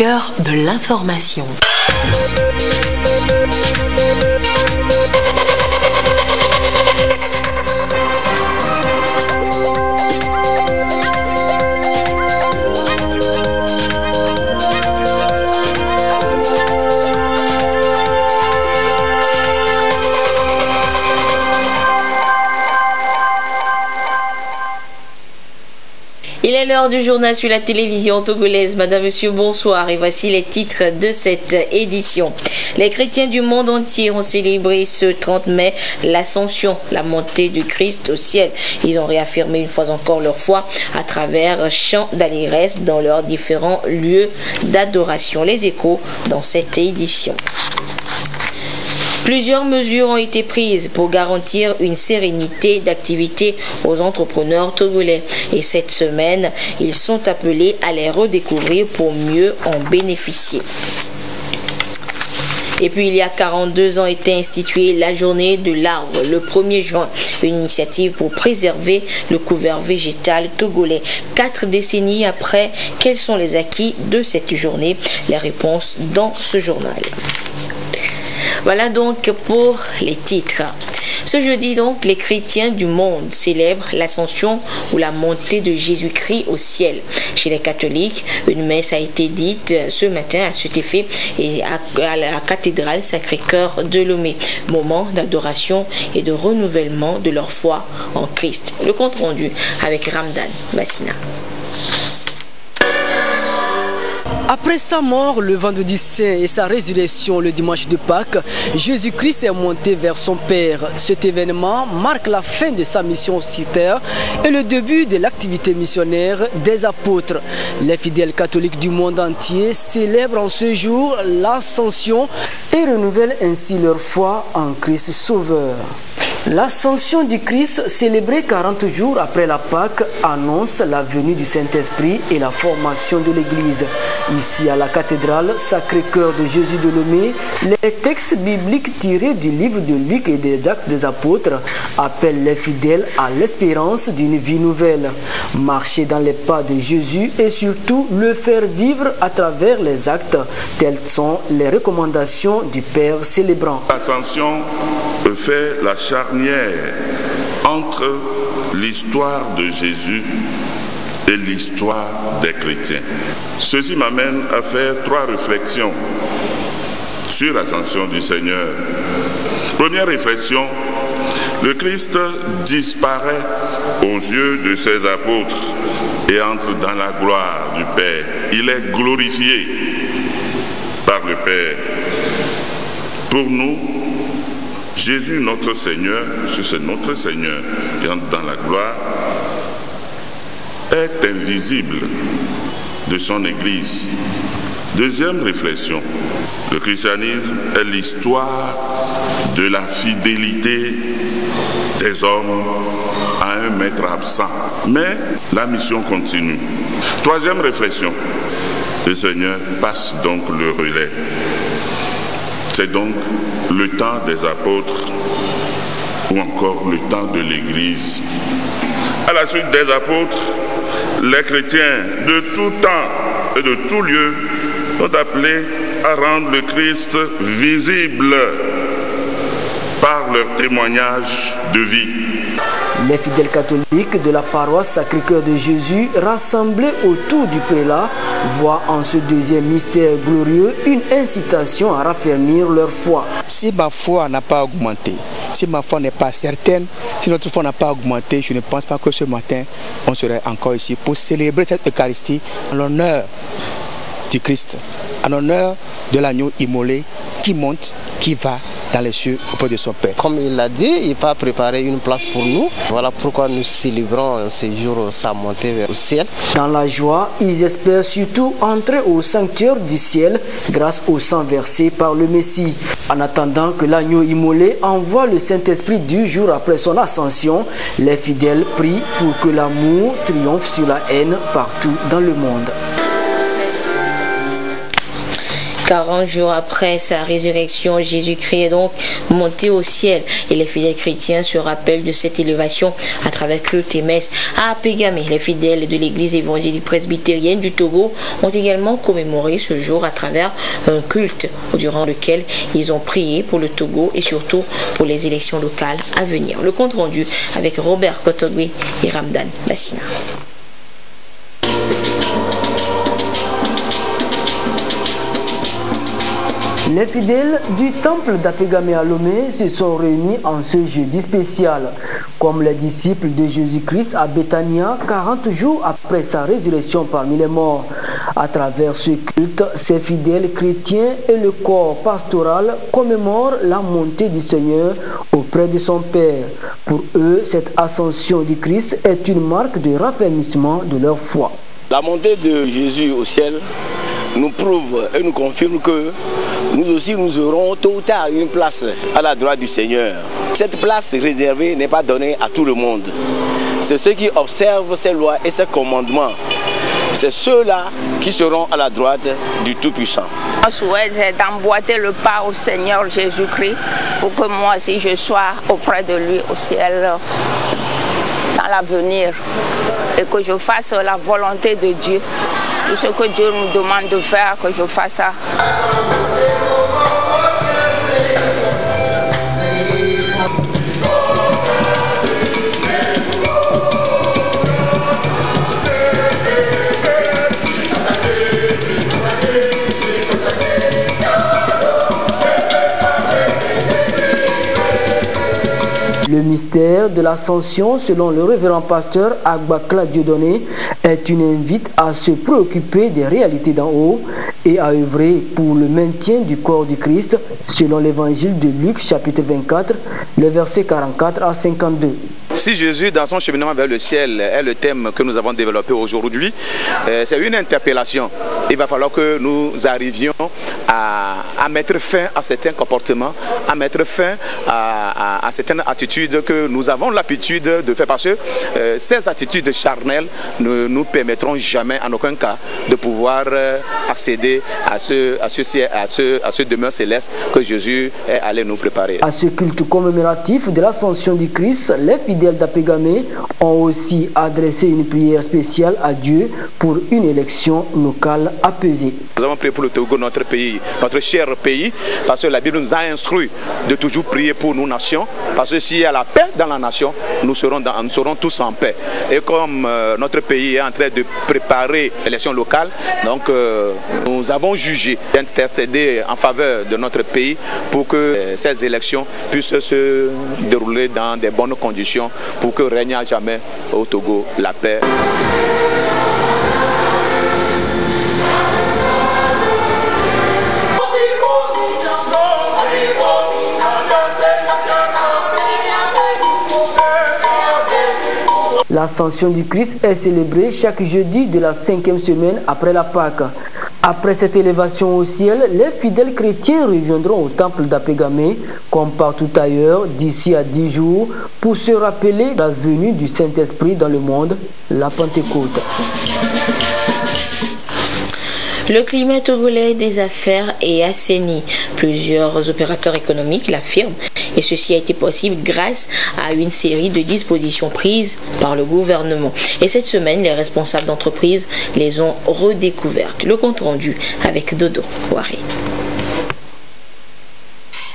cœur de l'information. Il est l'heure du journal sur la télévision togolaise. Madame, monsieur, bonsoir. Et voici les titres de cette édition. Les chrétiens du monde entier ont célébré ce 30 mai l'ascension, la montée du Christ au ciel. Ils ont réaffirmé une fois encore leur foi à travers chants d'allégresse dans leurs différents lieux d'adoration. Les échos dans cette édition. Plusieurs mesures ont été prises pour garantir une sérénité d'activité aux entrepreneurs togolais. Et cette semaine, ils sont appelés à les redécouvrir pour mieux en bénéficier. Et puis, il y a 42 ans était instituée la journée de l'arbre, le 1er juin. Une initiative pour préserver le couvert végétal togolais. 4 décennies après, quels sont les acquis de cette journée? Les réponses dans ce journal. Voilà donc pour les titres. Ce jeudi donc, les chrétiens du monde célèbrent l'ascension ou la montée de Jésus-Christ au ciel. Chez les catholiques, une messe a été dite ce matin à cet effet et à la cathédrale Sacré-Cœur de Lomé. Moment d'adoration et de renouvellement de leur foi en Christ. Le compte rendu avec Ramdan Bassina. Après sa mort le vendredi saint et sa résurrection le dimanche de Pâques, Jésus-Christ est monté vers son Père. Cet événement marque la fin de sa mission sur terre et le début de l'activité missionnaire des apôtres. Les fidèles catholiques du monde entier célèbrent en ce jour l'ascension et renouvellent ainsi leur foi en Christ Sauveur. L'ascension du Christ, célébrée 40 jours après la Pâque, annonce la venue du Saint-Esprit et la formation de l'Église. Ici à la cathédrale Sacré-Cœur de Jésus de Lomé, les textes bibliques tirés du livre de Luc et des Actes des Apôtres appellent les fidèles à l'espérance d'une vie nouvelle. Marcher dans les pas de Jésus et surtout le faire vivre à travers les actes, telles sont les recommandations du Père célébrant. L'ascension fait la charnière entre l'histoire de Jésus et l'histoire des chrétiens. Ceci m'amène à faire 3 réflexions sur l'ascension du Seigneur. Première réflexion, le Christ disparaît aux yeux de ses apôtres et entre dans la gloire du Père. Il est glorifié par le Père. Pour nous, Jésus, notre Seigneur, c'est notre Seigneur qui entre dans la gloire, est invisible de son Église. Deuxième réflexion, le christianisme est l'histoire de la fidélité des hommes à un maître absent. Mais la mission continue. Troisième réflexion, le Seigneur passe donc le relais. C'est donc le temps des apôtres ou encore le temps de l'Église. À la suite des apôtres, les chrétiens de tout temps et de tout lieu sont appelés à rendre le Christ visible par leur témoignage de vie. Les fidèles catholiques de la paroisse Sacré-Cœur de Jésus, rassemblés autour du prélat, voient en ce deuxième mystère glorieux une incitation à raffermir leur foi. Si ma foi n'a pas augmenté, si ma foi n'est pas certaine, si notre foi n'a pas augmenté, je ne pense pas que ce matin, on serait encore ici pour célébrer cette Eucharistie en l'honneur du Christ, en l'honneur de l'agneau immolé qui monte, qui va dans les cieux auprès de son Père. Comme il l'a dit, il va préparer une place pour nous. Voilà pourquoi nous célébrons ce jour sa montée vers le ciel. Dans la joie, ils espèrent surtout entrer au sanctuaire du ciel grâce au sang versé par le Messie. En attendant que l'agneau immolé envoie le Saint-Esprit 10 jours après son ascension, les fidèles prient pour que l'amour triomphe sur la haine partout dans le monde. 40 jours après sa résurrection, Jésus-Christ est donc monté au ciel. Et les fidèles chrétiens se rappellent de cette élévation à travers culte et messe. À Apégame, les fidèles de l'église évangélique presbytérienne du Togo ont également commémoré ce jour à travers un culte durant lequel ils ont prié pour le Togo et surtout pour les élections locales à venir. Le compte rendu avec Robert Kotogwe et Ramdan Lassina. Les fidèles du temple d'Apégame à Lomé se sont réunis en ce jeudi spécial. Comme les disciples de Jésus-Christ à Béthania, 40 jours après sa résurrection parmi les morts. À travers ce culte, ces fidèles chrétiens et le corps pastoral commémorent la montée du Seigneur auprès de son Père. Pour eux, cette ascension du Christ est une marque de raffermissement de leur foi. La montée de Jésus au ciel nous prouve et nous confirme que nous aussi nous aurons tôt ou tard une place à la droite du Seigneur. Cette place réservée n'est pas donnée à tout le monde. C'est ceux qui observent ses lois et ses commandements. C'est ceux-là qui seront à la droite du Tout-Puissant. Mon souhait, c'est d'emboîter le pas au Seigneur Jésus-Christ pour que moi aussi je sois auprès de lui au ciel dans l'avenir et que je fasse la volonté de Dieu. Tout ce que Dieu nous demande de faire, que je fasse ça. Le mystère de l'ascension, selon le révérend pasteur Agbakla Dieudonné, est une invite à se préoccuper des réalités d'en haut et à œuvrer pour le maintien du corps du Christ, selon l'évangile de Luc chapitre 24, le verset 44 à 52. Si Jésus, dans son cheminement vers le ciel, est le thème que nous avons développé aujourd'hui, c'est une interpellation. Il va falloir que nous arrivions à mettre fin à certains comportements, à mettre fin à certaines attitudes que nous avons l'habitude de faire. Parce que ces attitudes charnelles ne nous permettront jamais, en aucun cas, de pouvoir accéder à ce demeure céleste que Jésus est allé nous préparer. À ce culte commémoratif de l'ascension du Christ, les fidèles d'Apégame ont aussi adressé une prière spéciale à Dieu pour une élection locale apaisée. Nous avons prié pour le Togo, notre pays, notre cher pays, parce que la Bible nous a instruit de toujours prier pour nos nations, parce que s'il y a la paix dans la nation, nous serons tous en paix. Et comme notre pays est en train de préparer l'élection locale, donc nous avons jugé d'intercéder en faveur de notre pays pour que ces élections puissent se dérouler dans de bonnes conditions, pour que règne à jamais au Togo la paix. L'ascension du Christ est célébrée chaque jeudi de la 5e semaine après la Pâque. Après cette élévation au ciel, les fidèles chrétiens reviendront au temple d'Apégame, comme partout ailleurs, d'ici à 10 jours, pour se rappeler la venue du Saint-Esprit dans le monde, la Pentecôte. Le climat togolais des affaires est assaini. Plusieurs opérateurs économiques l'affirment et ceci a été possible grâce à une série de dispositions prises par le gouvernement. Et cette semaine, les responsables d'entreprises les ont redécouvertes. Le compte rendu avec Dodo Waré.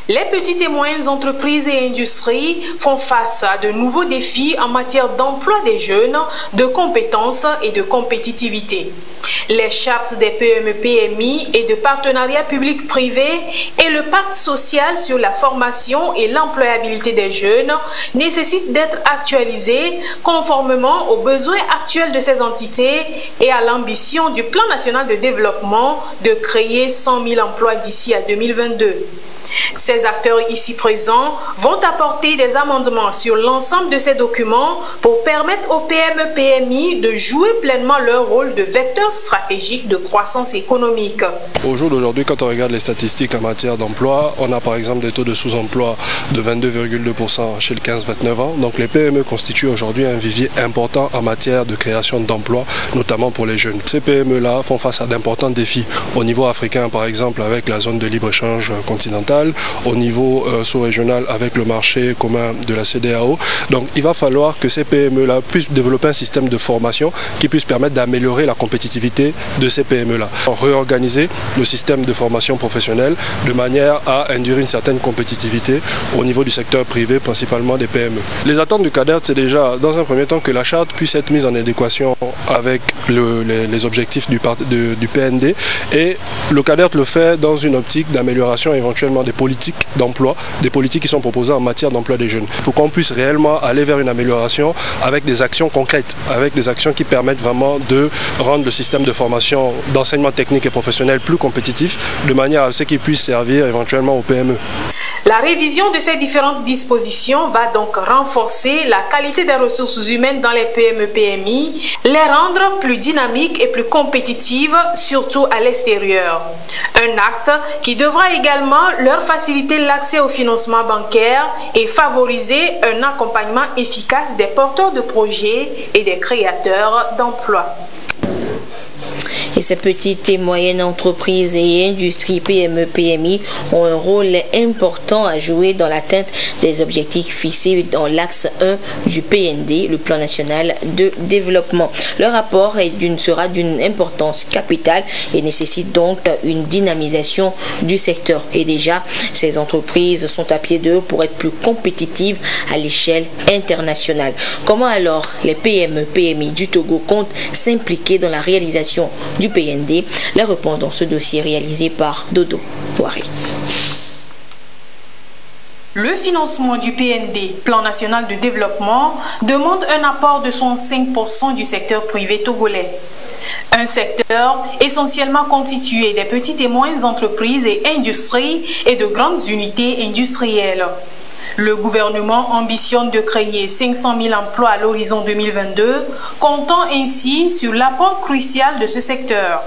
Les petites et moyennes entreprises et industries font face à de nouveaux défis en matière d'emploi des jeunes, de compétences et de compétitivité. Les chartes des PME-PMI et de partenariats publics-privés et le pacte social sur la formation et l'employabilité des jeunes nécessitent d'être actualisés conformément aux besoins actuels de ces entités et à l'ambition du plan national de développement de créer 100 000 emplois d'ici à 2022. Ces acteurs ici présents vont apporter des amendements sur l'ensemble de ces documents pour permettre aux PME-PMI de jouer pleinement leur rôle de vecteur stratégique stratégique de croissance économique. Au jour d'aujourd'hui, quand on regarde les statistiques en matière d'emploi, on a par exemple des taux de sous-emploi de 22,2% chez le 15-29 ans. Donc les PME constituent aujourd'hui un vivier important en matière de création d'emplois, notamment pour les jeunes. Ces PME-là font face à d'importants défis au niveau africain, par exemple avec la zone de libre-échange continentale, au niveau sous-régional avec le marché commun de la CEDEAO. Donc il va falloir que ces PME-là puissent développer un système de formation qui puisse permettre d'améliorer la compétitivité de ces PME-là. Réorganiser le système de formation professionnelle de manière à induire une certaine compétitivité au niveau du secteur privé, principalement des PME. Les attentes du CADERT, c'est déjà, dans un premier temps, que la charte puisse être mise en adéquation avec les objectifs du PND, et le CADERT le fait dans une optique d'amélioration éventuellement des politiques d'emploi, des politiques qui sont proposées en matière d'emploi des jeunes, pour qu'on puisse réellement aller vers une amélioration avec des actions concrètes, avec des actions qui permettent vraiment de rendre le système de formation, d'enseignement technique et professionnel plus compétitif, de manière à ce qu'il puisse servir éventuellement aux PME. La révision de ces différentes dispositions va donc renforcer la qualité des ressources humaines dans les PME-PMI, les rendre plus dynamiques et plus compétitives, surtout à l'extérieur. Un acte qui devra également leur faciliter l'accès au financement bancaire et favoriser un accompagnement efficace des porteurs de projets et des créateurs d'emplois. Et ces petites et moyennes entreprises et industries PME-PMI ont un rôle important à jouer dans l'atteinte des objectifs fixés dans l'axe 1 du PND, le plan national de développement. Leur apport sera d'une importance capitale et nécessite donc une dynamisation du secteur. Et déjà, ces entreprises sont à pied d'œuvre pour être plus compétitives à l'échelle internationale. Comment alors les PME-PMI du Togo comptent s'impliquer dans la réalisation du PND? La réponse dans ce dossier réalisé par Dodo Poiré. Le financement du PND, Plan national de développement, demande un apport de 65% du secteur privé togolais. Un secteur essentiellement constitué des petites et moyennes entreprises et industries et de grandes unités industrielles. Le gouvernement ambitionne de créer 500 000 emplois à l'horizon 2022, comptant ainsi sur l'apport crucial de ce secteur.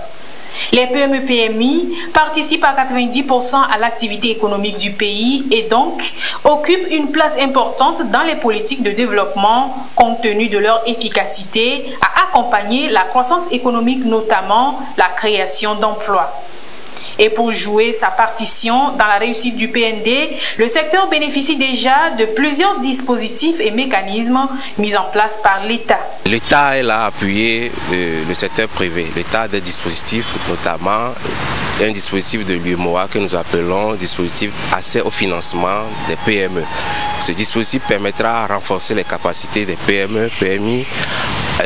Les PME-PMI participent à 90% à l'activité économique du pays et donc occupent une place importante dans les politiques de développement compte tenu de leur efficacité à accompagner la croissance économique, notamment la création d'emplois. Et pour jouer sa partition dans la réussite du PND, le secteur bénéficie déjà de plusieurs dispositifs et mécanismes mis en place par l'État. L'État est là à appuyer le secteur privé. L'État a des dispositifs, notamment un dispositif de l'UMOA que nous appelons dispositif accès au financement des PME. Ce dispositif permettra de renforcer les capacités des PME, PMI.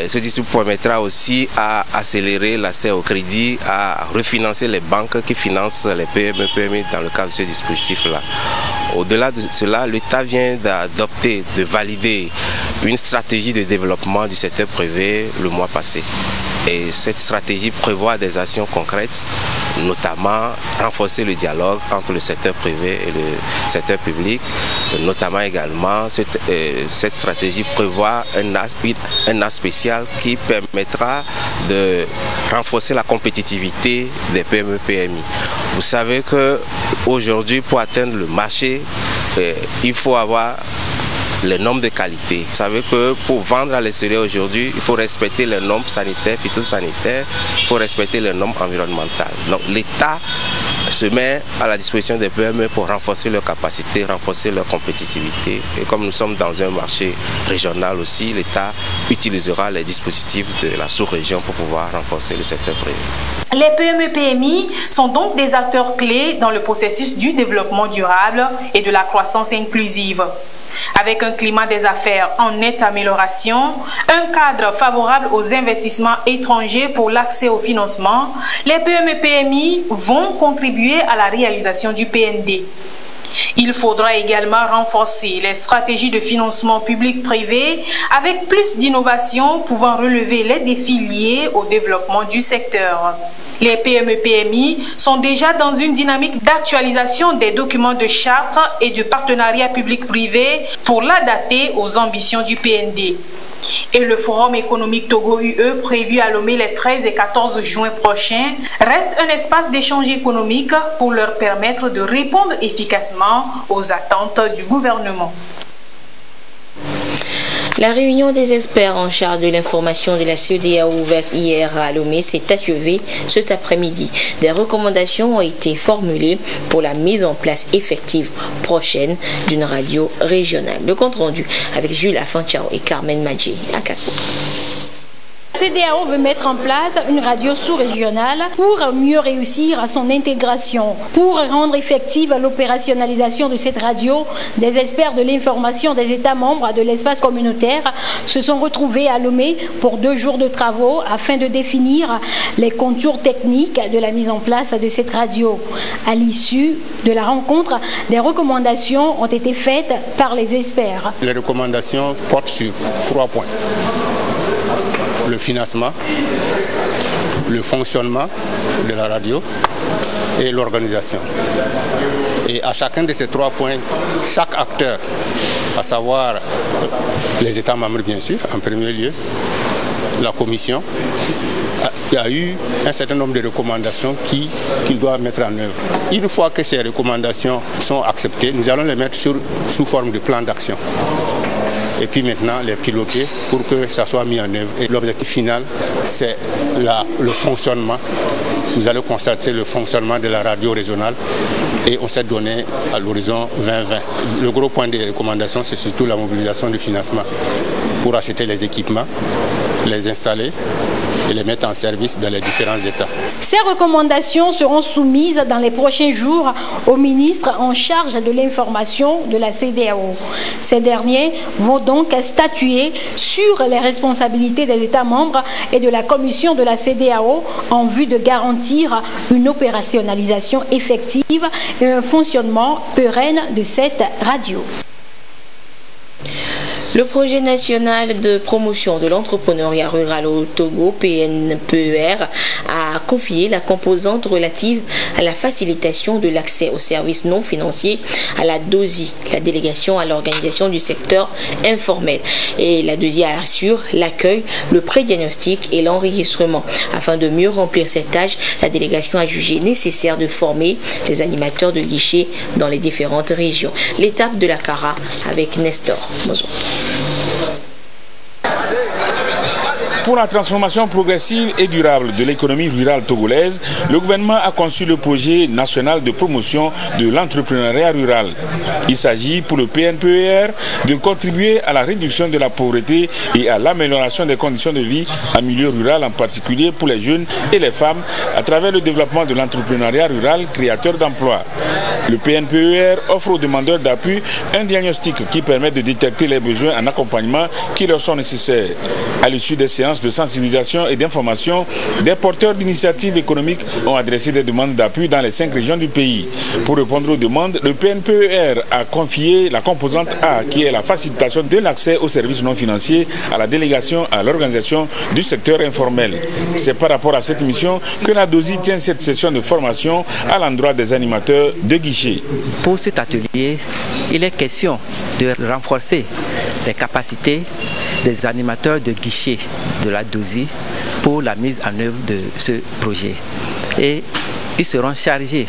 Ce dispositif permettra aussi à accélérer l'accès au crédit, à refinancer les banques qui financent les PME, PMI dans le cadre de ce dispositif-là. Au-delà de cela, l'État vient d'adopter, de valider une stratégie de développement du secteur privé le mois passé. Et cette stratégie prévoit des actions concrètes, notamment renforcer le dialogue entre le secteur privé et le secteur public. Notamment également, cette stratégie prévoit un acte spécial qui permettra de renforcer la compétitivité des PME-PMI. Vous savez qu'aujourd'hui, pour atteindre le marché, il faut avoir les normes de qualité. Vous savez que pour vendre à l'extérieur aujourd'hui, il faut respecter les normes sanitaires, phytosanitaires, il faut respecter les normes environnementales. Donc l'État se met à la disposition des PME pour renforcer leurs capacités, renforcer leur compétitivité. Et comme nous sommes dans un marché régional aussi, l'État utilisera les dispositifs de la sous-région pour pouvoir renforcer le secteur privé. Les PME-PMI sont donc des acteurs clés dans le processus du développement durable et de la croissance inclusive. Avec un climat des affaires en nette amélioration, un cadre favorable aux investissements étrangers pour l'accès au financement, les PME-PMI vont contribuer à la réalisation du PND. Il faudra également renforcer les stratégies de financement public-privé avec plus d'innovation pouvant relever les défis liés au développement du secteur. Les PME-PMI sont déjà dans une dynamique d'actualisation des documents de charte et de partenariat public-privé pour l'adapter aux ambitions du PND. Et le Forum économique Togo-UE, prévu à Lomé les 13 et 14 juin prochains, reste un espace d'échange économique pour leur permettre de répondre efficacement aux attentes du gouvernement. La réunion des experts en charge de l'information de la CEDEAO ouverte hier à Lomé s'est achevée cet après-midi. Des recommandations ont été formulées pour la mise en place effective prochaine d'une radio régionale. Le compte rendu avec Jules Afanchao et Carmen Madjé à Kako. La CEDEAO veut mettre en place une radio sous-régionale pour mieux réussir à son intégration. Pour rendre effective l'opérationnalisation de cette radio, des experts de l'information des États membres de l'espace communautaire se sont retrouvés à Lomé pour 2 jours de travaux afin de définir les contours techniques de la mise en place de cette radio. À l'issue de la rencontre, des recommandations ont été faites par les experts. Les recommandations portent sur 3 points. Le financement, le fonctionnement de la radio et l'organisation. Et à chacun de ces 3 points, chaque acteur, à savoir les États membres bien sûr, en premier lieu, la Commission, il y a eu un certain nombre de recommandations qu'ils doivent mettre en œuvre. Une fois que ces recommandations sont acceptées, nous allons les mettre sous forme de plan d'action. Et puis maintenant les piloter pour que ça soit mis en œuvre. Et l'objectif final, c'est le fonctionnement. Vous allez constater le fonctionnement de la radio régionale et on s'est donné à l'horizon 2020. Le gros point des recommandations, c'est surtout la mobilisation du financement pour acheter les équipements, les installer et les mettre en service dans les différents États. Ces recommandations seront soumises dans les prochains jours au ministre en charge de l'information de la CEDEAO. Ces derniers vont donc statuer sur les responsabilités des États membres et de la commission de la CEDEAO en vue de garantir une opérationnalisation effective et un fonctionnement pérenne de cette radio. Le projet national de promotion de l'entrepreneuriat rural au Togo, PNPER, a confié la composante relative à la facilitation de l'accès aux services non financiers à la DOSI, la délégation à l'organisation du secteur informel. Et la DOSI assure l'accueil, le pré-diagnostic et l'enregistrement. Afin de mieux remplir cette tâche, la délégation a jugé nécessaire de former les animateurs de guichets dans les différentes régions. L'étape de la CARA avec Nestor. Bonjour. Pour la transformation progressive et durable de l'économie rurale togolaise, le gouvernement a conçu le projet national de promotion de l'entrepreneuriat rural. Il s'agit pour le PNPER de contribuer à la réduction de la pauvreté et à l'amélioration des conditions de vie en milieu rural, en particulier pour les jeunes et les femmes, à travers le développement de l'entrepreneuriat rural créateur d'emplois. Le PNPER offre aux demandeurs d'appui un diagnostic qui permet de détecter les besoins en accompagnement qui leur sont nécessaires. À l'issue des séances de sensibilisation et d'information, des porteurs d'initiatives économiques ont adressé des demandes d'appui dans les 5 régions du pays. Pour répondre aux demandes, le PNPER a confié la composante A, qui est la facilitation de l'accès aux services non financiers, à la délégation à l'organisation du secteur informel. C'est par rapport à cette mission que la DOSI tient cette session de formation à l'endroit des animateurs de guichet. Pour cet atelier, il est question de renforcer les capacités des animateurs de guichet de la DOSI pour la mise en œuvre de ce projet. Et ils seront chargés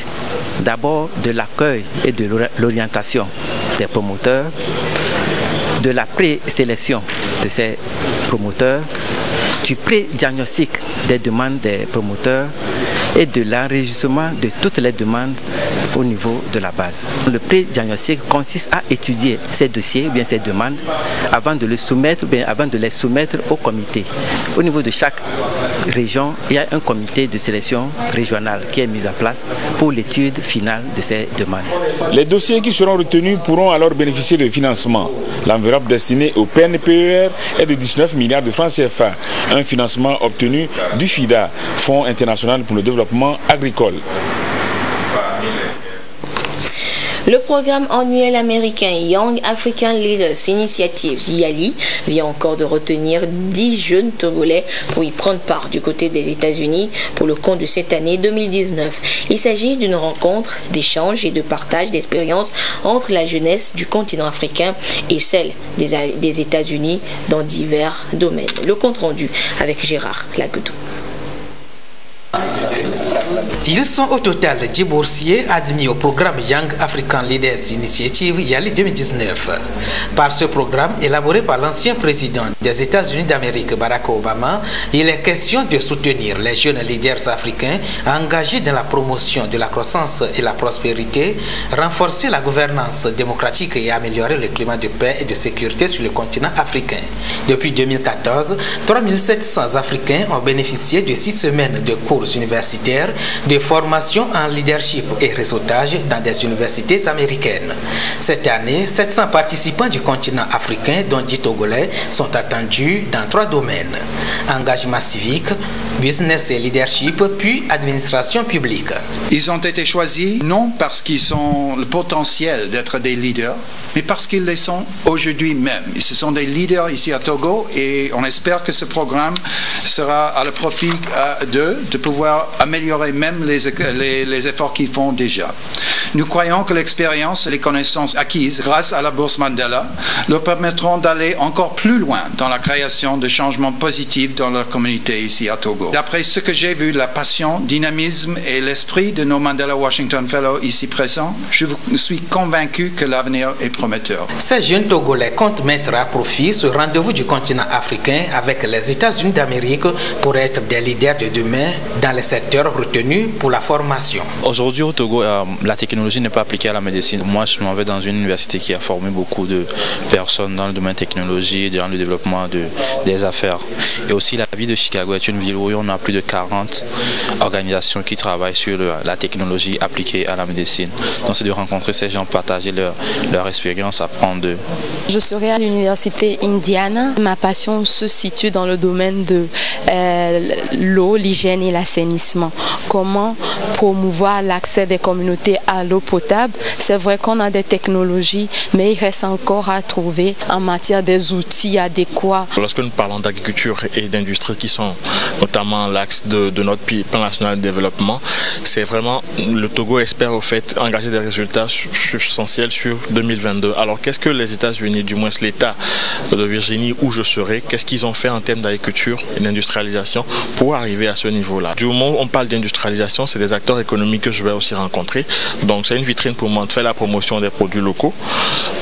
d'abord de l'accueil et de l'orientation des promoteurs, de la présélection de ces promoteurs, du pré-diagnostic des demandes des promoteurs et de l'enregistrement de toutes les demandes au niveau de la base. Le pré-diagnostic consiste à étudier ces dossiers, bien ces demandes, avant de les soumettre au comité. Au niveau de chaque région, il y a un comité de sélection régionale qui est mis en place pour l'étude finale de ces demandes. Les dossiers qui seront retenus pourront alors bénéficier de financement. L'enveloppe destinée au PNPER est de 19 milliards de francs CFA, un financement obtenu du FIDA, Fonds international pour le développement agricole. Le programme annuel américain Young African Leaders Initiative, YALI, vient encore de retenir 10 jeunes Togolais pour y prendre part du côté des États-Unis pour le compte de cette année 2019. Il s'agit d'une rencontre d'échange et de partage d'expériences entre la jeunesse du continent africain et celle des États-Unis dans divers domaines. Le compte rendu avec Gérard Lagoudou. Ils sont au total 10 boursiers admis au programme Young African Leaders Initiative YALI 2019. Par ce programme élaboré par l'ancien président des États-Unis d'Amérique Barack Obama, il est question de soutenir les jeunes leaders africains engagés dans la promotion de la croissance et la prospérité, renforcer la gouvernance démocratique et améliorer le climat de paix et de sécurité sur le continent africain. Depuis 2014, 3700 Africains ont bénéficié de 6 semaines de cours universitaires de formation en leadership et réseautage dans des universités américaines. Cette année, 700 participants du continent africain, dont 10 Togolais, sont attendus dans 3 domaines: engagement civique, business et leadership, puis administration publique. Ils ont été choisis non parce qu'ils ont le potentiel d'être des leaders, mais parce qu'ils les sont aujourd'hui même. Ce sont des leaders ici à Togo et on espère que ce programme sera à le profit d'eux de pouvoir améliorer même les efforts qu'ils font déjà. Nous croyons que l'expérience et les connaissances acquises grâce à la Bourse Mandela leur permettront d'aller encore plus loin dans la création de changements positifs dans leur communauté ici à Togo. D'après ce que j'ai vu, la passion, dynamisme et l'esprit de nos Mandela Washington Fellows ici présents, je suis convaincu que l'avenir est prometteur. Ces jeunes Togolais comptent mettre à profit ce rendez-vous du continent africain avec les États-Unis d'Amérique pour être des leaders de demain dans les secteurs retenus pour la formation. Aujourd'hui au Togo, la technologie n'est pas appliquée à la médecine. Moi, je m'en vais dans une université qui a formé beaucoup de personnes dans le domaine technologie, dans le développement des affaires. Et aussi, la ville de Chicago est une ville où on a plus de 40 organisations qui travaillent sur la technologie appliquée à la médecine. Donc, c'est de rencontrer ces gens, partager leur expérience, apprendre d'eux. Je serai à l'université Indiana. Ma passion se situe dans le domaine de l'eau, l'hygiène et l'assainissement. Comment promouvoir l'accès des communautés à l'eau potable. C'est vrai qu'on a des technologies, mais il reste encore à trouver en matière des outils adéquats. Lorsque nous parlons d'agriculture et d'industrie qui sont notamment l'axe de notre plan national de développement, c'est vraiment, le Togo espère au fait engager des résultats substantiels sur 2022. Alors qu'est-ce que les États-Unis, du moins l'État de Virginie où je serai, qu'est-ce qu'ils ont fait en termes d'agriculture et d'industrialisation pour arriver à ce niveau-là? Du moment où on parle d'industrialisation, c'est des acteurs économiques que je vais aussi rencontrer. Donc c'est une vitrine pour moi de faire la promotion des produits locaux,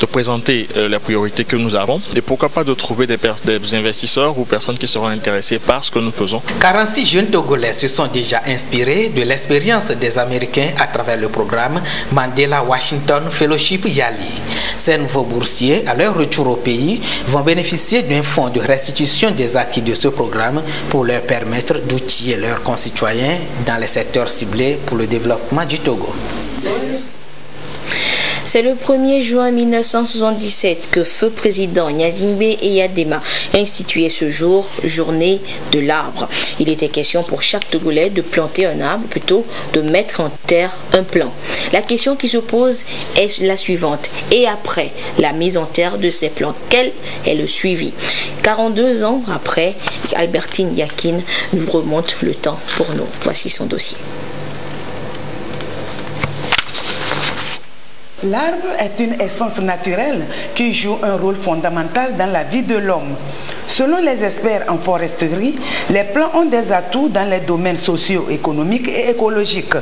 de présenter les priorités que nous avons et pourquoi pas de trouver des investisseurs ou personnes qui seront intéressées par ce que nous faisons. 46 jeunes Togolais se sont déjà inspirés de l'expérience des Américains à travers le programme Mandela Washington Fellowship YALI. Ces nouveaux boursiers, à leur retour au pays, vont bénéficier d'un fonds de restitution des acquis de ce programme pour leur permettre d'outiller leurs concitoyens dans les secteurs ciblés pour le développement du Togo. C'est le 1er juin 1977 que feu président Gnazingbe Eyadema a institué ce jour, journée de l'arbre. Il était question pour chaque Togolais de planter un arbre, plutôt de mettre en terre un plant. La question qui se pose est la suivante. Et après la mise en terre de ces plants, quel est le suivi? 42 ans après, Albertine Yakin nous remonte le temps pour nous. Voici son dossier. L'arbre est une essence naturelle qui joue un rôle fondamental dans la vie de l'homme. Selon les experts en foresterie, les plants ont des atouts dans les domaines socio-économiques et écologiques.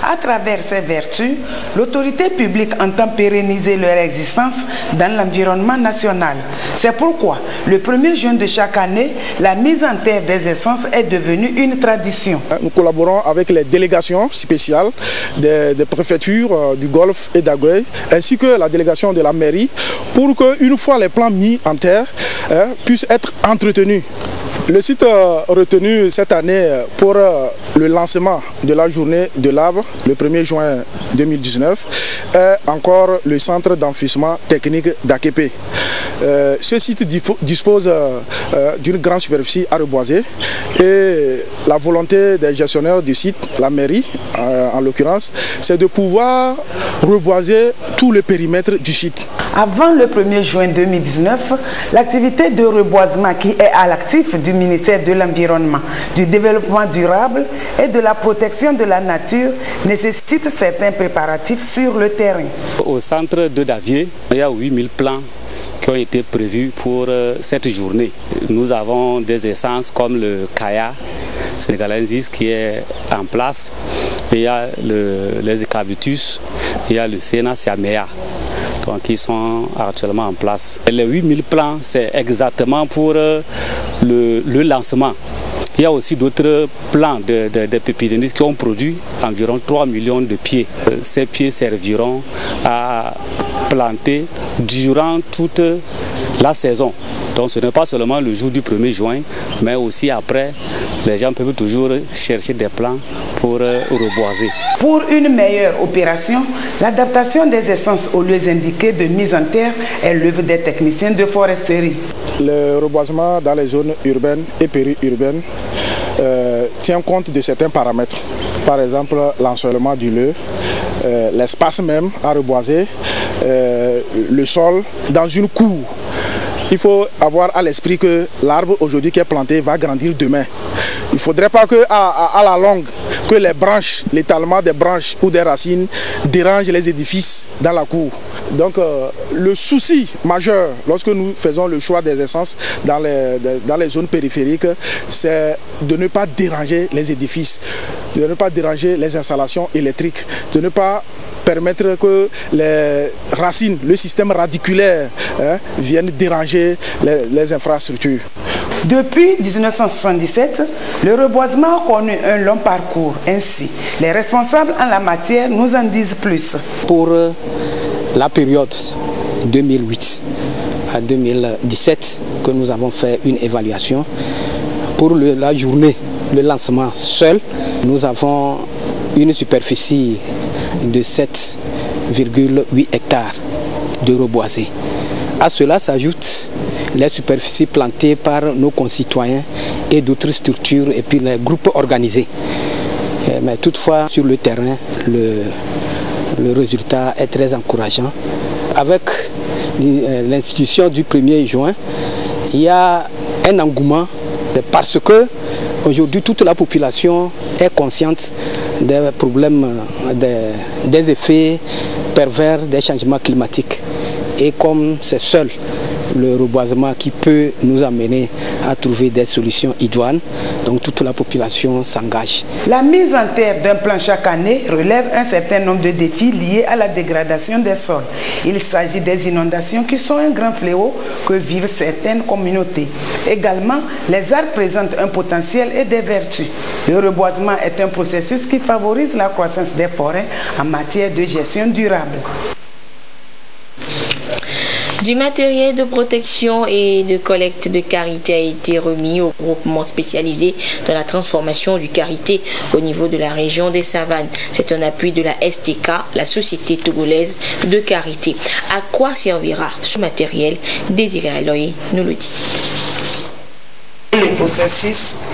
À travers ces vertus, l'autorité publique entend pérenniser leur existence dans l'environnement national. C'est pourquoi, le 1er juin de chaque année, la mise en terre des essences est devenue une tradition. Nous collaborons avec les délégations spéciales des préfectures du Golfe et d'Agué, ainsi que la délégation de la mairie, pour qu'une fois les plants mis en terre, puissent être entretenus. Le site retenu cette année pour le lancement de la journée de l'arbre, le 1er juin 2019, est encore le centre d'enfouissement technique d'Akepe. Ce site dispose d'une grande superficie à reboiser et la volonté des gestionnaires du site, la mairie en l'occurrence, c'est de pouvoir reboiser tout le périmètre du site. Avant le 1er juin 2019, l'activité de reboisement qui est à l'actif du ministère de l'Environnement, du Développement durable et de la protection de la nature nécessite certains préparatifs sur le terrain. Au centre de Davier, il y a 8000 plants qui ont été prévus pour cette journée. Nous avons des essences comme le Kaya sénégalensis qui est en place. Il y a les Eucalyptus, il y a le Sena Siamea. Donc, qui sont actuellement en place. Et les 8000 plants, c'est exactement pour le lancement. Il y a aussi d'autres plants de pépiniéristes qui ont produit environ 3 millions de pieds. Ces pieds serviront à planter durant toute la saison. Donc ce n'est pas seulement le jour du 1er juin, mais aussi après, les gens peuvent toujours chercher des plants pour reboiser. Pour une meilleure opération, l'adaptation des essences aux lieux indiqués de mise en terre est l'œuvre des techniciens de foresterie. Le reboisement dans les zones urbaines et périurbaines tient compte de certains paramètres. Par exemple, l'ensoleillement du lieu, l'espace même à reboiser, le sol dans une cour. Il faut avoir à l'esprit que l'arbre aujourd'hui qui est planté va grandir demain. Il ne faudrait pas que à la longue, que les branches, l'étalement des branches ou des racines dérangent les édifices dans la cour. Donc le souci majeur lorsque nous faisons le choix des essences dans les zones périphériques, c'est de ne pas déranger les édifices, de ne pas déranger les installations électriques, de ne pas permettre que les racines, le système radiculaire viennent déranger les infrastructures. Depuis 1977, le reboisement a connu un long parcours. Ainsi, les responsables en la matière nous en disent plus. Pour la période 2008 à 2017, que nous avons fait une évaluation, pour la journée, le lancement seul, nous avons une superficie de 7,8 hectares de reboisés. À cela s'ajoutent les superficies plantées par nos concitoyens et d'autres structures et puis les groupes organisés. Mais toutefois, sur le terrain, le résultat est très encourageant. Avec l'institution du 1er juin, il y a un engouement parce que aujourd'hui toute la population est consciente des problèmes, des effets pervers des changements climatiques. Et comme c'est seul le reboisement qui peut nous amener à trouver des solutions idoines, donc toute la population s'engage. La mise en terre d'un plan chaque année relève un certain nombre de défis liés à la dégradation des sols. Il s'agit des inondations qui sont un grand fléau que vivent certaines communautés. Également, les arbres présentent un potentiel et des vertus. Le reboisement est un processus qui favorise la croissance des forêts en matière de gestion durable. Du matériel de protection et de collecte de karité a été remis au groupement spécialisé dans la transformation du karité au niveau de la région des Savanes. C'est un appui de la STK, la Société togolaise de karité. À quoi servira ce matériel? Désiré Aloy nous le dit. Le processus.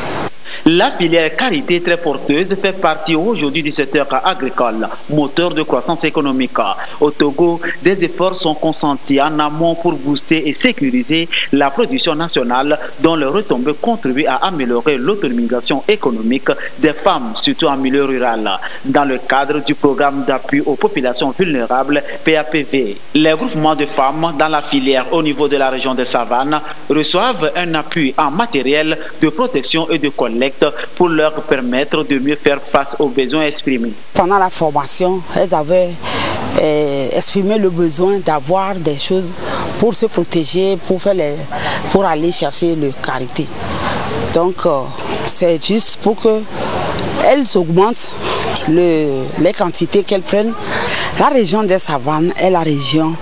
La filière karité très porteuse fait partie aujourd'hui du secteur agricole, moteur de croissance économique. Au Togo, des efforts sont consentis en amont pour booster et sécuriser la production nationale dont les retombées contribuent à améliorer l'autonomisation économique des femmes, surtout en milieu rural. Dans le cadre du programme d'appui aux populations vulnérables PAPV, les groupements de femmes dans la filière au niveau de la région des Savanes reçoivent un appui en matériel de protection et de collecte pour leur permettre de mieux faire face aux besoins exprimés. Pendant la formation, elles avaient exprimé le besoin d'avoir des choses pour se protéger, pour aller chercher le karité. Donc c'est juste pour qu'elles augmentent les quantités qu'elles prennent. La région des Savanes est la région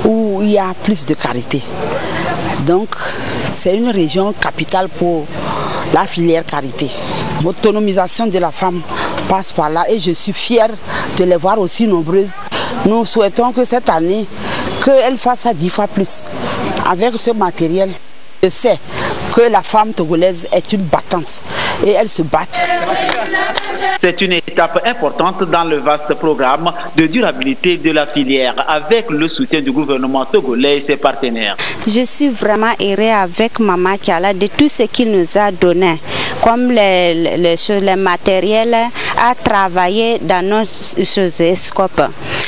où il y a plus de karité. Donc c'est une région capitale pour la filière karité. L'autonomisation de la femme passe par là et je suis fière de les voir aussi nombreuses. Nous souhaitons que cette année, qu'elles fassent 10 fois plus avec ce matériel. Je sais que la femme togolaise est une battante et elle se bat. C'est une étape importante dans le vaste programme de durabilité de la filière avec le soutien du gouvernement togolais et ses partenaires. Je suis vraiment heureux avec Maman Kiala de tout ce qu'il nous a donné, comme les matériels à travailler dans notre scope.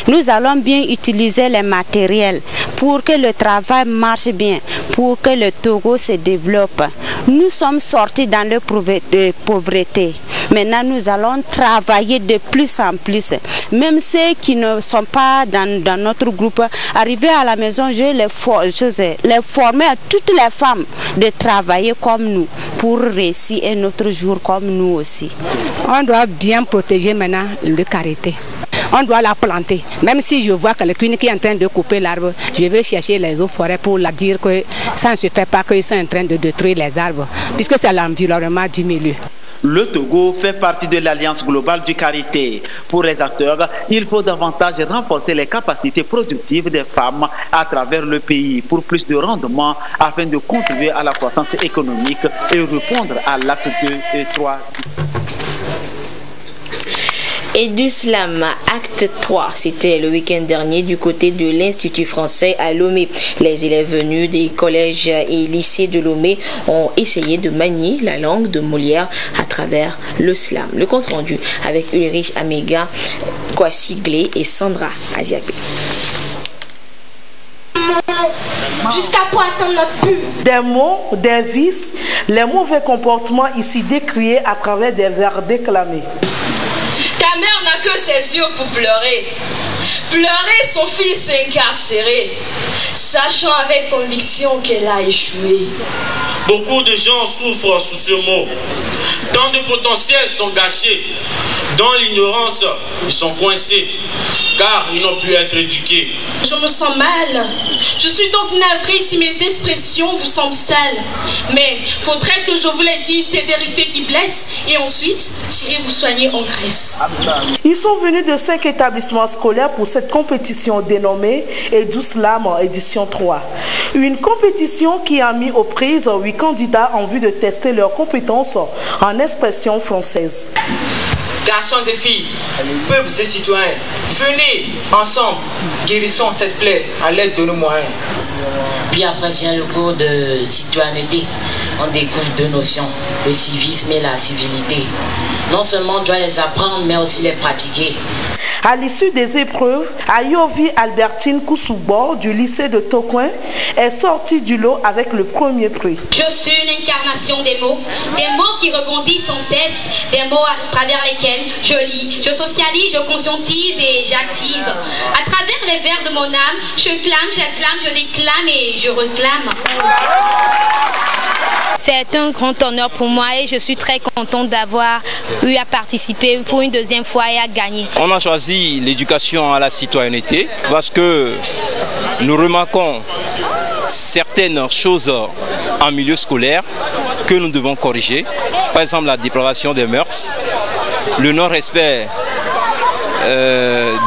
Nous allons bien utiliser les matériels pour que le travail marche bien, pour que le Togo se développe. Nous sommes sortis dans la pauvreté. Maintenant, nous allons travailler de plus en plus. Même ceux qui ne sont pas dans notre groupe, arriver à la maison, je les former à toutes les femmes de travailler comme nous pour réussir un autre jour comme nous aussi. On doit bien protéger maintenant le karité. On doit la planter. Même si je vois que le Queen qui est en train de couper l'arbre, je vais chercher les eaux forêts pour la dire que ça ne se fait pas, qu'ils sont en train de détruire les arbres, puisque c'est l'environnement du milieu. Le Togo fait partie de l'Alliance globale du karité. Pour les acteurs, il faut davantage renforcer les capacités productives des femmes à travers le pays pour plus de rendement afin de contribuer à la croissance économique et répondre à l'acte 2 et 3. Eduslam, acte 3, c'était le week-end dernier du côté de l'Institut français à Lomé. Les élèves venus des collèges et lycées de Lomé ont essayé de manier la langue de Molière à travers le slam. Le compte rendu avec Ulrich Amega, Kwasiglé et Sandra Aziabé. Jusqu'à pour attendre notre but. Des mots, des vices, les mauvais comportements ici décriés à travers des vers déclamés. Ta mère n'a que ses yeux pour pleurer. Pleurer son fils incarcéré, sachant avec conviction qu'elle a échoué. Beaucoup de gens souffrent sous ce mot. Tant de potentiels sont gâchés. Dans l'ignorance, ils sont coincés, car ils n'ont pu être éduqués. Je me sens mal. Je suis donc navrée si mes expressions vous semblent sales. Mais faudrait que je vous les dise ces vérités qui blessent et ensuite j'irai vous soigner en Grèce. Ils sont venus de 5 établissements scolaires pour cette compétition dénommée Eduslam édition 3. Une compétition qui a mis aux prises 8 candidats en vue de tester leurs compétences en expression française. Garçons et filles, peuples et citoyens, venez ensemble, guérissons cette plaie à l'aide de nos moyens. Puis après vient le cours de citoyenneté. On découvre 2 notions, le civisme et la civilité. Non seulement on doit les apprendre, mais aussi les pratiquer. À l'issue des épreuves, Ayovi Albertine Kousoubo du lycée de Tokoin est sortie du lot avec le premier prix. Je suis l'incarnation des mots qui rebondissent sans cesse, des mots à travers lesquels je lis, je socialise, je conscientise et j'attise. À travers les vers de mon âme, je clame, j'acclame, je déclame et je réclame. C'est un grand honneur pour moi et je suis très contente d'avoir eu à participer pour une deuxième fois et à gagner. On a choisi l'éducation à la citoyenneté parce que nous remarquons certaines choses en milieu scolaire que nous devons corriger. Par exemple, la dépravation des mœurs, le non-respect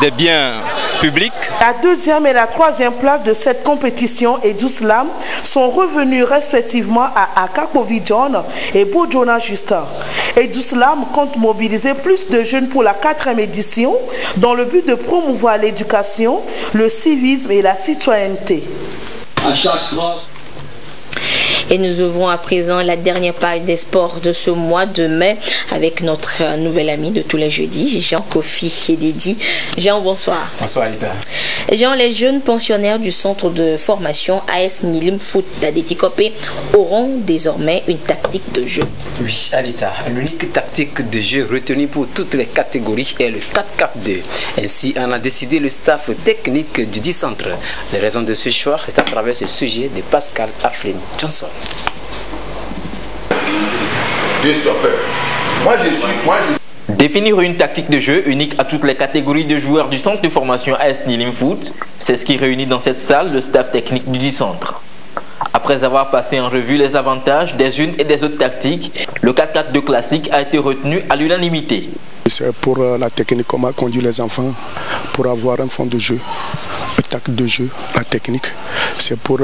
des biens publics. La 2e et la 3e place de cette compétition Eduslam sont revenus respectivement à Akakovi John et Bojona Justin. Eduslam compte mobiliser plus de jeunes pour la 4e édition dans le but de promouvoir l'éducation, le civisme et la citoyenneté. Et nous ouvrons à présent la dernière page des sports de ce mois de mai avec notre nouvel ami de tous les jeudis, Jean Kofi Ededi. Jean, bonsoir. Bonsoir, Alita. Jean, les jeunes pensionnaires du centre de formation AS Nilim Foot d'Adétikopé auront désormais une tactique de jeu. Oui, Alita. L'unique tactique de jeu retenue pour toutes les catégories est le 4-4-2. Ainsi, en a décidé le staff technique du 10 centre. Les raisons de ce choix est à travers ce sujet de Pascal Aflin Johnson. Définir une tactique de jeu unique à toutes les catégories de joueurs du centre de formation AS Nilim Foot, c'est ce qui réunit dans cette salle le staff technique du 10 centre. Après avoir passé en revue les avantages des unes et des autres tactiques, le 4-4-2 classique a été retenu à l'unanimité. C'est pour la technique, comment conduire les enfants, pour avoir un fond de jeu, le tactique de jeu, la technique, c'est pour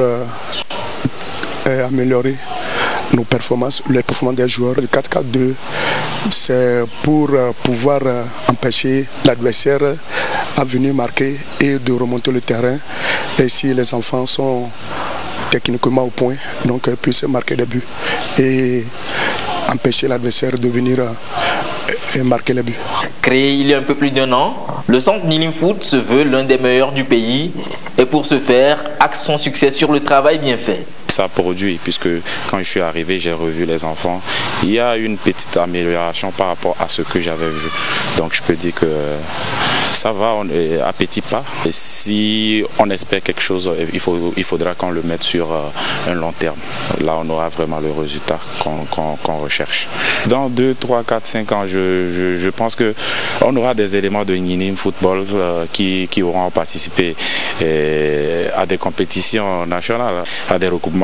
améliorer nos performances, les performances des joueurs. Le 4-4-2, c'est pour pouvoir empêcher l'adversaire à venir marquer et de remonter le terrain. Et si les enfants sont techniquement au point, donc puissent marquer des buts et empêcher l'adversaire de venir marquer les buts. Créé il y a un peu plus d'1 an, le centre Nilim Foot se veut l'un des meilleurs du pays et pour ce faire, axe son succès sur le travail bien fait. Ça produit, puisque quand je suis arrivé, j'ai revu les enfants. Il y a une petite amélioration par rapport à ce que j'avais vu. Donc je peux dire que ça va, on est à petits pas. Et si on espère quelque chose, il faudra qu'on le mette sur un long terme. Là, on aura vraiment le résultat qu'on recherche. Dans 2, 3, 4, 5 ans, je pense qu'on aura des éléments de Nilim Football qui auront participé à des compétitions nationales, à des recoupements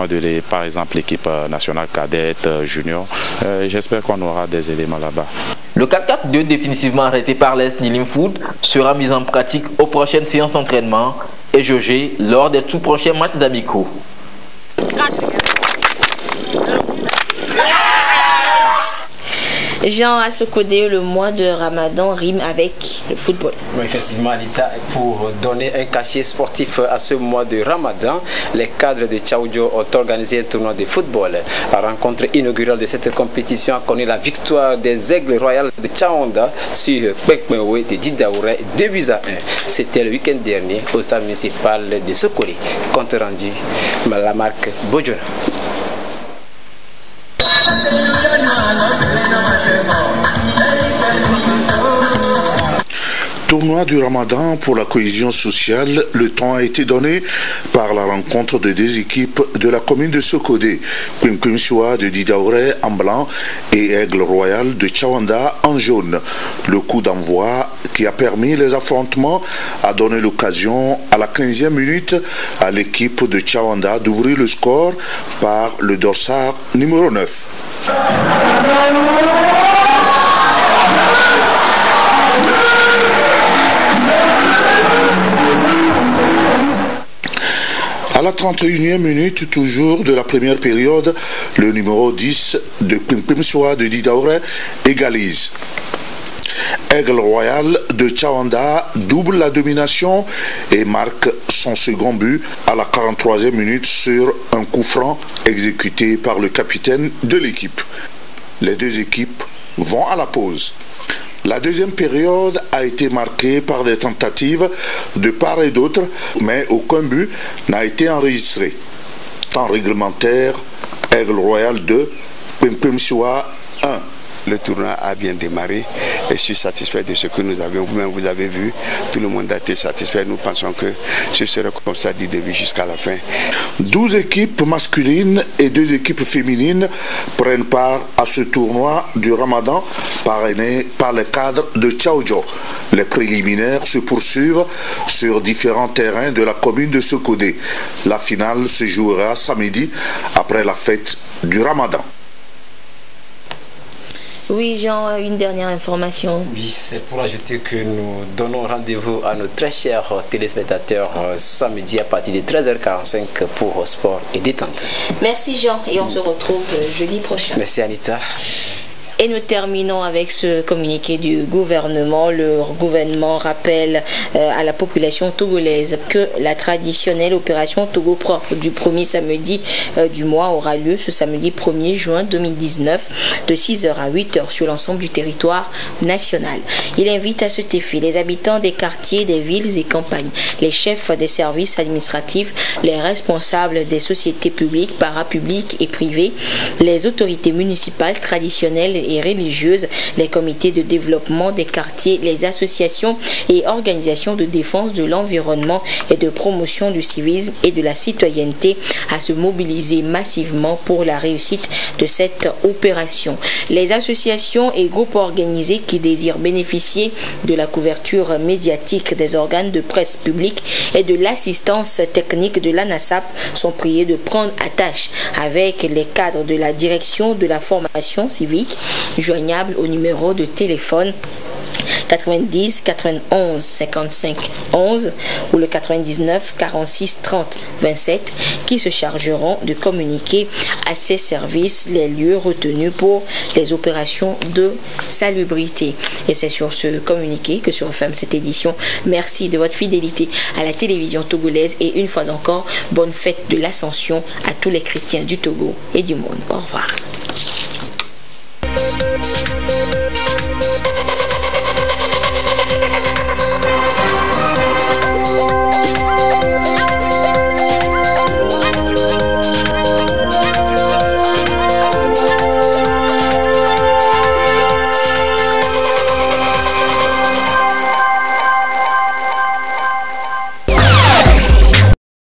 par exemple l'équipe nationale cadette, junior. J'espère qu'on aura des éléments là-bas. Le 4-4-2 définitivement arrêté par l'Est Nilim Foot sera mis en pratique aux prochaines séances d'entraînement et jaugé lors des tout prochains matchs amicaux. Jean, à ce côté, le mois de Ramadan rime avec le football. Oui, effectivement, Anita, pour donner un cachet sportif à ce mois de Ramadan, les cadres de Tchaoudjo ont organisé un tournoi de football. La rencontre inaugurale de cette compétition a connu la victoire des Aigles Royales de Tchaonda sur Pekmewe de Didaouré 2-1. C'était le week-end dernier au stade municipal de Sokoli. Compte rendu la marque Bojona. Tournoi du Ramadan pour la cohésion sociale, le temps a été donné par la rencontre de deux équipes de la commune de Sokodé, Kwimkwimsua de Didaouré en blanc et Aigle Royal de Tchawanda en jaune. Le coup d'envoi qui a permis les affrontements a donné l'occasion à la 15e minute à l'équipe de Tchawanda d'ouvrir le score par le dorsal numéro 9. À la 31e minute, toujours de la première période, le numéro 10 de Kwimkwimsua de Didaouré égalise. Aigle Royal de Tchawanda double la domination et marque son second but à la 43e minute sur un coup franc exécuté par le capitaine de l'équipe. Les deux équipes vont à la pause. La deuxième période a été marquée par des tentatives de part et d'autre, mais aucun but n'a été enregistré. Temps réglementaire, Aigle Royal 2, Kwimkwimsua 1. Le tournoi a bien démarré et je suis satisfait de ce que nous avons. Vous-même, vous avez vu, tout le monde a été satisfait. Nous pensons que ce sera comme ça du début jusqu'à la fin. 12 équipes masculines et 2 équipes féminines prennent part à ce tournoi du Ramadan parrainé par les cadres de Tchaoudjo. Les préliminaires se poursuivent sur différents terrains de la commune de Sokodé. La finale se jouera samedi après la fête du Ramadan. Oui, Jean, une dernière information. Oui, c'est pour ajouter que nous donnons rendez-vous à nos très chers téléspectateurs samedi à partir de 13h45 pour sport et détente. Merci Jean et on se retrouve jeudi prochain. Merci Anita. Et nous terminons avec ce communiqué du gouvernement. Le gouvernement rappelle à la population togolaise que la traditionnelle opération Togo propre du premier samedi du mois aura lieu ce samedi 1er juin 2019 de 6h à 8h sur l'ensemble du territoire national. Il invite à cet effet les habitants des quartiers, des villes et campagnes, les chefs des services administratifs, les responsables des sociétés publiques, parapubliques et privées, les autorités municipales traditionnelles et religieuses, les comités de développement des quartiers, les associations et organisations de défense de l'environnement et de promotion du civisme et de la citoyenneté à se mobiliser massivement pour la réussite de cette opération. Les associations et groupes organisés qui désirent bénéficier de la couverture médiatique des organes de presse publique et de l'assistance technique de l'ANASAP sont priés de prendre attache avec les cadres de la direction de la formation civique, joignable au numéro de téléphone 90 91 55 11 ou le 99 46 30 27 qui se chargeront de communiquer à ces services les lieux retenus pour les opérations de salubrité. Et c'est sur ce communiqué que se referme cette édition. Merci de votre fidélité à la télévision togolaise et une fois encore, bonne fête de l'Ascension à tous les chrétiens du Togo et du monde. Au revoir.